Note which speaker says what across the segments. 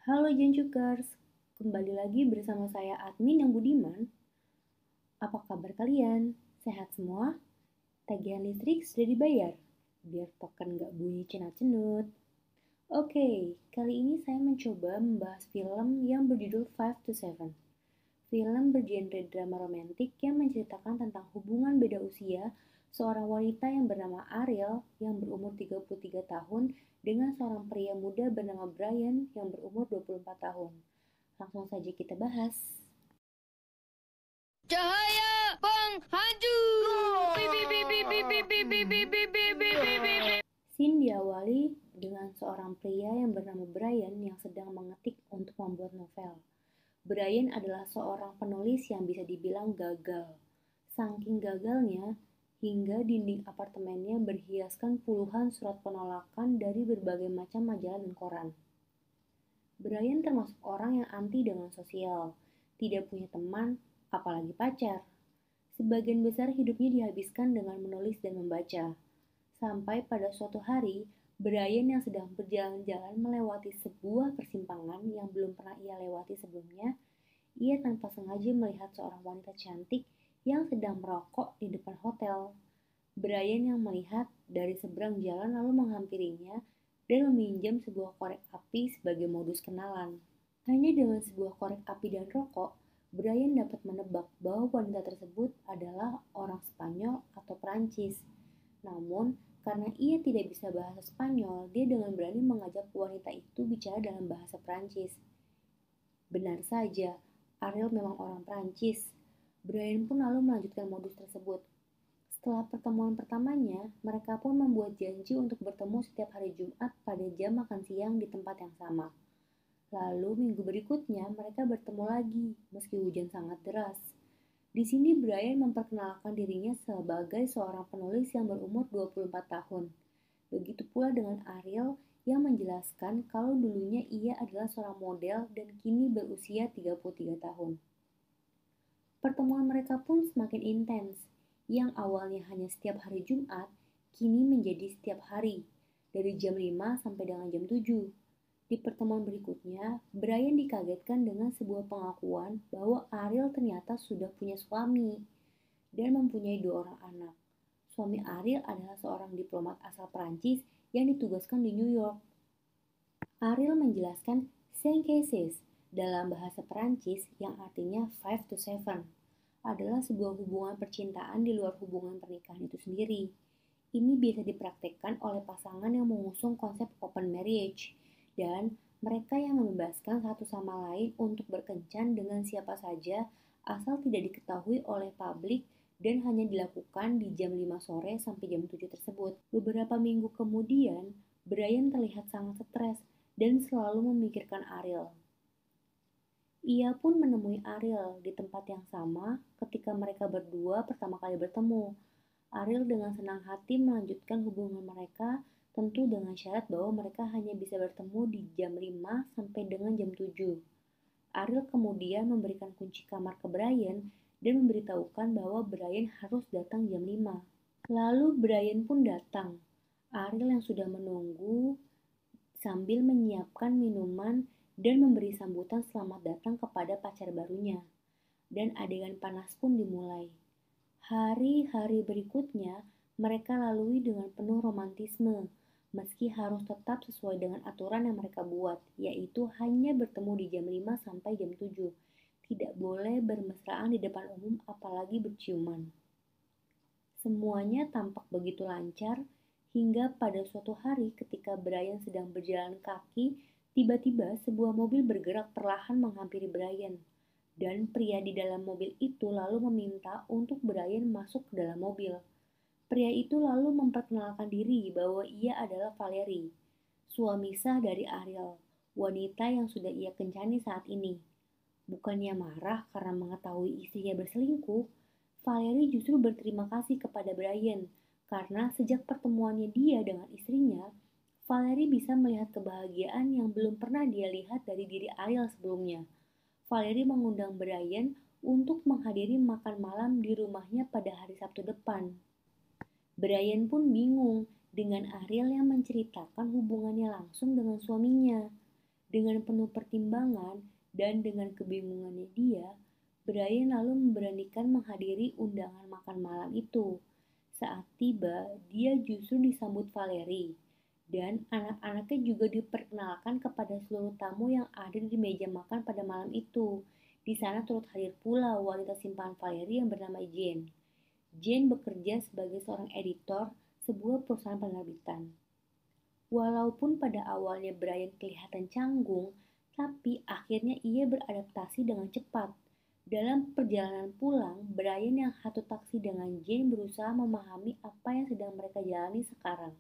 Speaker 1: Halo Jencukers, kembali lagi bersama saya admin yang budiman. Apa kabar kalian? Sehat semua? Tagihan listrik sudah dibayar? Biar token nggak bunyi cenat-cenut. Oke, kali ini saya mencoba membahas film yang berjudul Five to Seven. Film bergenre drama romantik yang menceritakan tentang hubungan beda usia seorang wanita yang bernama Ariel yang berumur 33 tahun dengan seorang pria muda bernama Brian yang berumur 24 tahun. Langsung saja kita bahas.
Speaker 2: Cahaya penghancur.
Speaker 1: Scene diawali dengan seorang pria yang bernama Brian yang sedang mengetik untuk membuat novel. Brian adalah seorang penulis yang bisa dibilang gagal. Saking gagalnya, hingga dinding apartemennya berhiaskan puluhan surat penolakan dari berbagai macam majalah dan koran. Brian termasuk orang yang anti dengan sosial, tidak punya teman, apalagi pacar. Sebagian besar hidupnya dihabiskan dengan menulis dan membaca. Sampai pada suatu hari, Brian yang sedang berjalan-jalan melewati sebuah persimpangan yang belum pernah ia lewati sebelumnya, ia tanpa sengaja melihat seorang wanita cantik yang sedang merokok di depan hotel. Brian yang melihat dari seberang jalan lalu menghampirinya dan meminjam sebuah korek api sebagai modus kenalan. Hanya dengan sebuah korek api dan rokok, Brian dapat menebak bahwa wanita tersebut adalah orang Spanyol atau Perancis. Namun, karena ia tidak bisa bahasa Spanyol, dia dengan berani mengajak wanita itu bicara dalam bahasa Perancis. Benar saja, Ariel memang orang Perancis. Brian pun lalu melanjutkan modus tersebut. Setelah pertemuan pertamanya, mereka pun membuat janji untuk bertemu setiap hari Jumat pada jam makan siang di tempat yang sama. Lalu minggu berikutnya mereka bertemu lagi, meski hujan sangat deras. Di sini Brian memperkenalkan dirinya sebagai seorang penulis yang berumur 24 tahun. Begitu pula dengan Ariel yang menjelaskan kalau dulunya ia adalah seorang model dan kini berusia 33 tahun. Pertemuan mereka pun semakin intens, yang awalnya hanya setiap hari Jumat, kini menjadi setiap hari, dari jam 5 sampai dengan jam 7. Di pertemuan berikutnya, Brian dikagetkan dengan sebuah pengakuan bahwa Ariel ternyata sudah punya suami dan mempunyai 2 orang anak. Suami Ariel adalah seorang diplomat asal Prancis yang ditugaskan di New York. Ariel menjelaskan 5 dalam bahasa Perancis yang artinya 5 to 7 adalah sebuah hubungan percintaan di luar hubungan pernikahan itu sendiri. Ini bisa dipraktikkan oleh pasangan yang mengusung konsep open marriage dan mereka yang membebaskan satu sama lain untuk berkencan dengan siapa saja asal tidak diketahui oleh publik dan hanya dilakukan di jam 5 sore sampai jam 7 tersebut. Beberapa minggu kemudian, Brian terlihat sangat stres dan selalu memikirkan Ariel. Ia pun menemui Ariel di tempat yang sama ketika mereka berdua pertama kali bertemu. Ariel dengan senang hati melanjutkan hubungan mereka, tentu dengan syarat bahwa mereka hanya bisa bertemu di jam 5 sampai dengan jam 7. Ariel kemudian memberikan kunci kamar ke Brian dan memberitahukan bahwa Brian harus datang jam 5. Lalu Brian pun datang. Ariel yang sudah menunggu sambil menyiapkan minuman dan memberi sambutan selamat datang kepada pacar barunya. Dan adegan panas pun dimulai. Hari-hari berikutnya mereka lalui dengan penuh romantisme, meski harus tetap sesuai dengan aturan yang mereka buat, yaitu hanya bertemu di jam 5 sampai jam 7. Tidak boleh bermesraan di depan umum apalagi berciuman. Semuanya tampak begitu lancar hingga pada suatu hari ketika Brian sedang berjalan kaki, tiba-tiba sebuah mobil bergerak perlahan menghampiri Brian. Dan pria di dalam mobil itu lalu meminta untuk Brian masuk ke dalam mobil. Pria itu lalu memperkenalkan diri bahwa ia adalah Valerie, suami sah dari Ariel, wanita yang sudah ia kencani saat ini. Bukannya marah karena mengetahui istrinya berselingkuh, Valerie justru berterima kasih kepada Brian karena sejak pertemuannya dia dengan istrinya, Valerie bisa melihat kebahagiaan yang belum pernah dia lihat dari diri Ariel sebelumnya. Valerie mengundang Brian untuk menghadiri makan malam di rumahnya pada hari Sabtu depan. Brian pun bingung dengan Ariel yang menceritakan hubungannya langsung dengan suaminya. Dengan penuh pertimbangan dan dengan kebingungannya dia, Brian lalu memberanikan menghadiri undangan makan malam itu. Saat tiba, dia justru disambut Valerie, dan anak-anaknya juga diperkenalkan kepada seluruh tamu yang ada di meja makan pada malam itu. Di sana turut hadir pula wanita simpanan Valerie yang bernama Jane. Jane bekerja sebagai seorang editor sebuah perusahaan penerbitan. Walaupun pada awalnya Brian kelihatan canggung, tapi akhirnya ia beradaptasi dengan cepat. Dalam perjalanan pulang, Brian yang satu taksi dengan Jane berusaha memahami apa yang sedang mereka jalani sekarang.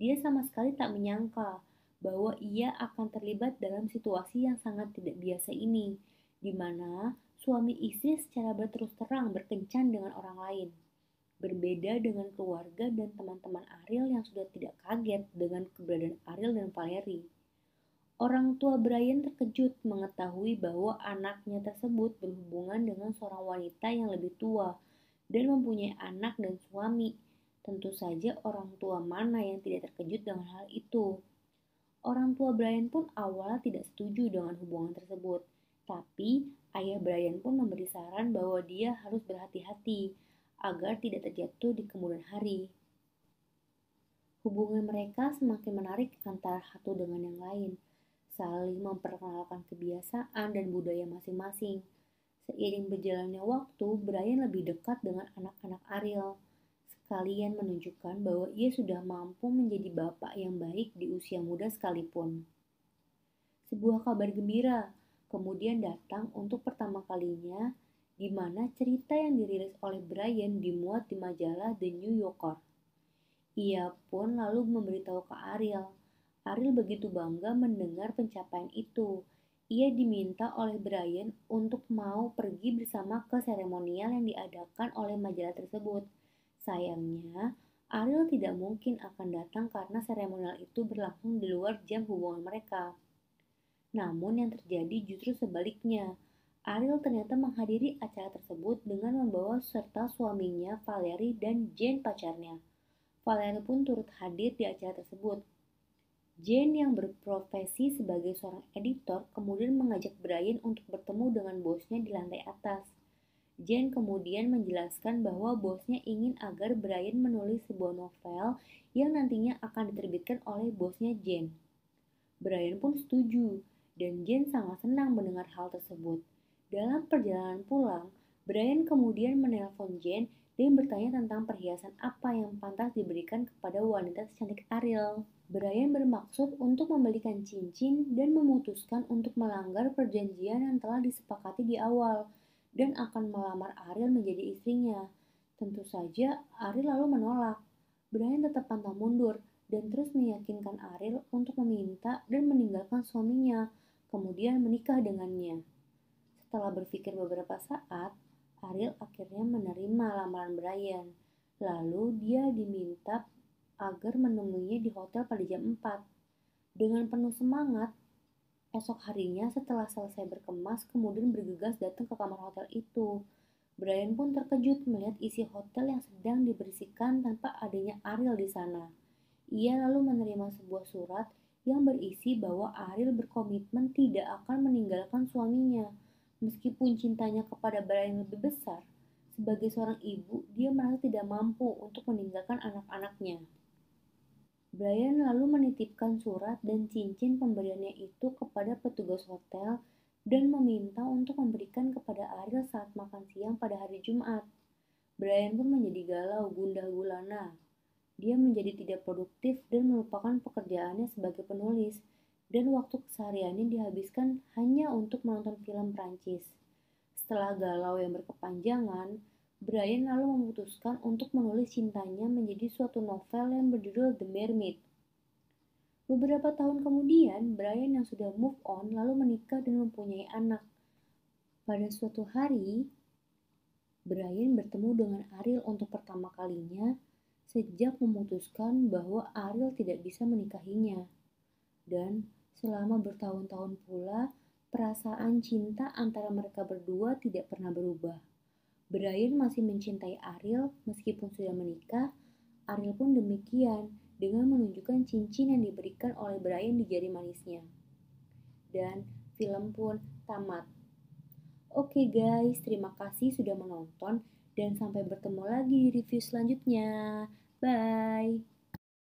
Speaker 1: Dia sama sekali tak menyangka bahwa ia akan terlibat dalam situasi yang sangat tidak biasa ini, di mana suami istri secara berterus terang berkencan dengan orang lain. Berbeda dengan keluarga dan teman-teman Ariel yang sudah tidak kaget dengan keberadaan Ariel dan Valerie. Orang tua Brian terkejut mengetahui bahwa anaknya tersebut berhubungan dengan seorang wanita yang lebih tua dan mempunyai anak dan suami. Tentu saja orang tua mana yang tidak terkejut dengan hal itu. Orang tua Brian pun awalnya tidak setuju dengan hubungan tersebut. Tapi ayah Brian pun memberi saran bahwa dia harus berhati-hati agar tidak terjatuh di kemudian hari. Hubungan mereka semakin menarik antara satu dengan yang lain, saling memperkenalkan kebiasaan dan budaya masing-masing. Seiring berjalannya waktu, Brian lebih dekat dengan anak-anak Ariel, sekalian menunjukkan bahwa ia sudah mampu menjadi bapak yang baik di usia muda sekalipun. Sebuah kabar gembira kemudian datang untuk pertama kalinya, di mana cerita yang dirilis oleh Brian dimuat di majalah The New Yorker. Ia pun lalu memberitahu ke Ariel. Ariel begitu bangga mendengar pencapaian itu. Ia diminta oleh Brian untuk mau pergi bersama ke seremonial yang diadakan oleh majalah tersebut. Sayangnya, Ariel tidak mungkin akan datang karena seremonial itu berlangsung di luar jam hubungan mereka. Namun yang terjadi justru sebaliknya. Ariel ternyata menghadiri acara tersebut dengan membawa serta suaminya Valerie dan Jane pacarnya. Valerie pun turut hadir di acara tersebut. Jane yang berprofesi sebagai seorang editor kemudian mengajak Brian untuk bertemu dengan bosnya di lantai atas. Jane kemudian menjelaskan bahwa bosnya ingin agar Brian menulis sebuah novel yang nantinya akan diterbitkan oleh bosnya Jane. Brian pun setuju, dan Jane sangat senang mendengar hal tersebut. Dalam perjalanan pulang, Brian kemudian menelpon Jane dan bertanya tentang perhiasan apa yang pantas diberikan kepada wanita secantik Ariel. Brian bermaksud untuk membelikan cincin dan memutuskan untuk melanggar perjanjian yang telah disepakati di awal dan akan melamar Ariel menjadi istrinya. Tentu saja Ariel lalu menolak. Brian tetap pantang mundur dan terus meyakinkan Ariel untuk meminta dan meninggalkan suaminya, kemudian menikah dengannya. Setelah berpikir beberapa saat, Ariel akhirnya menerima lamaran Brian. Lalu dia diminta agar menemuinya di hotel pada jam 4. Dengan penuh semangat, esok harinya setelah selesai berkemas kemudian bergegas datang ke kamar hotel itu. Brian pun terkejut melihat isi hotel yang sedang dibersihkan tanpa adanya Ariel di sana. Ia lalu menerima sebuah surat yang berisi bahwa Ariel berkomitmen tidak akan meninggalkan suaminya. Meskipun cintanya kepada Brian lebih besar, sebagai seorang ibu, dia merasa tidak mampu untuk meninggalkan anak-anaknya. Brian lalu menitipkan surat dan cincin pemberiannya itu kepada petugas hotel dan meminta untuk memberikan kepada Ariel saat makan siang pada hari Jumat. Brian pun menjadi galau, gundah gulana. Dia menjadi tidak produktif dan melupakan pekerjaannya sebagai penulis, dan waktu kesehariannya dihabiskan hanya untuk menonton film Prancis. Setelah galau yang berkepanjangan, Brian lalu memutuskan untuk menulis cintanya menjadi suatu novel yang berjudul The Mermaid. Beberapa tahun kemudian, Brian yang sudah move on lalu menikah dan mempunyai anak. Pada suatu hari, Brian bertemu dengan Ariel untuk pertama kalinya sejak memutuskan bahwa Ariel tidak bisa menikahinya. Dan selama bertahun-tahun pula, perasaan cinta antara mereka berdua tidak pernah berubah. Brian masih mencintai Ariel meskipun sudah menikah. Ariel pun demikian dengan menunjukkan cincin yang diberikan oleh Brian di jari manisnya. dan film pun tamat. Oke guys, terima kasih sudah menonton dan sampai bertemu lagi di review selanjutnya. Bye!